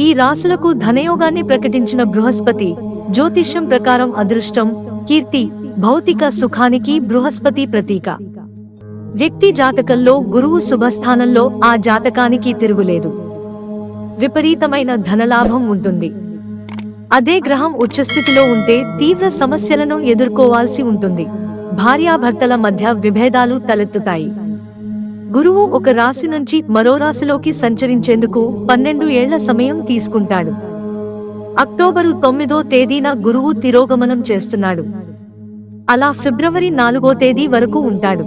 ఈ రాశులకు ధనయోగాన్ని ప్రకటించిన బృహస్పతి జ్యోతిష్యం ప్రకారం అదృష్టం, కీర్తి, భౌతిక సుఖానికి బృహస్పతి ప్రతీక. వ్యక్తి జాతకంలో గురువు శుభస్థానంలో ఆ జాతకానికి తిరుగులేదు. విపరీతమైన ధనలాభం ఉంటుంది. అదే గ్రహం ఉచ్చస్థితిలో ఉంటే తీవ్ర సమస్యలను ఎదుర్కోవాల్సి ఉంటుంది. భార్యాభర్తల మధ్య విభేదాలు తలెత్తుతాయి. గురువు ఒక రాశి నుంచి మరో రాశిలోకి సంచరించేందుకు 12 ఏళ్ల సమయం తీసుకుంటాడు. అక్టోబరు 9వ తేదీన గురువు తిరోగమనం చేస్తున్నాడు. అలా ఫిబ్రవరి 4వ తేదీ వరకు ఉంటాడు.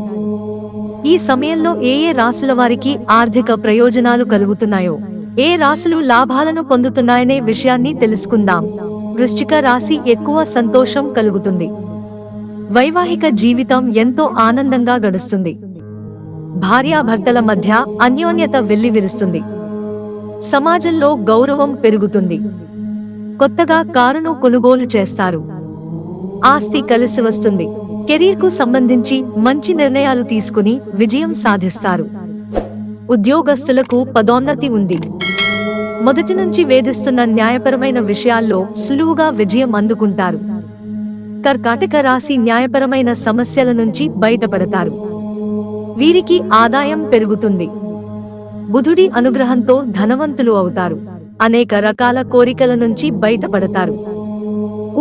ఈ సమయంలో ఏ రాశుల వారికి ఆర్థిక ప్రయోజనాలు కలుగుతున్నాయో, ఏ రాశులు లాభాలను పొందుతున్నాయనే విషయాన్ని తెలుసుకుందాం. వృశ్చిక రాశి ఎక్కువ సంతోషం కలుగుతుంది. వైవాహిక జీవితం ఎంతో ఆనందంగా గడుస్తుంది. భార్యాభర్తల మధ్య అన్యోన్యత వెల్లివిరుస్తుంది. సమాజంలో గౌరవం పెరుగుతుంది. కొత్తగా కారును కొనుగోలు చేస్తారు. ఆస్తి కలిసి వస్తుంది. కెరీర్కు సంబంధించి మంచి నిర్ణయాలు తీసుకుని విజయం సాధిస్తారు. ఉద్యోగస్తులకు పదోన్నతి ఉంది. మొదటి నుంచి వేధిస్తున్న న్యాయపరమైన విషయాల్లో సులువుగా విజయం అందుకుంటారు. కర్కాటక రాశి న్యాయపరమైన సమస్యల నుంచి బయటపడతారు. వీరికి ఆదాయం పెరుగుతుంది. బుధుడి అనుగ్రహంతో ధనవంతులు అవుతారు. అనేక రకాల కోరికల నుంచి బయటపడతారు.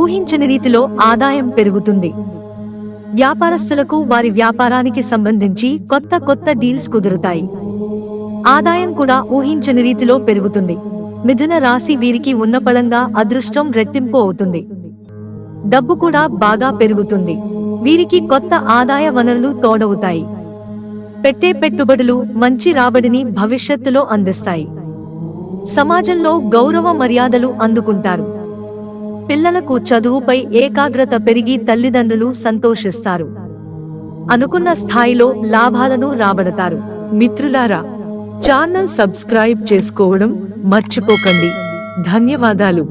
ఊహించని రీతిలో ఆదాయం పెరుగుతుంది. వ్యాపారస్తులకు వారి వ్యాపారానికి సంబంధించి కొత్త డీల్స్ కుదురుతాయి. ఆదాయం కూడా ఊహించని రీతిలో పెరుగుతుంది. మిథున రాశి వీరికి ఉన్నపళంగా అదృష్టం రెట్టింపు అవుతుంది. డబ్బు కూడా బాగా పెరుగుతుంది. వీరికి కొత్త ఆదాయ వనరులు తోడవుతాయి. పెట్టే పెట్టుబడులు మంచి రాబడిని భవిష్యత్తులో అందిస్తాయి. సమాజంలో గౌరవ మర్యాదలు అందుకుంటారు. పిల్లలకు చదువుపై ఏకాగ్రత పెరిగి తల్లిదండ్రులు సంతోషిస్తారు. అనుకున్న స్థాయిలో లాభాలను రాబడతారు. మిత్రులారా, ఛానల్ సబ్స్క్రైబ్ చేసుకోవడం మర్చిపోకండి. ధన్యవాదాలు.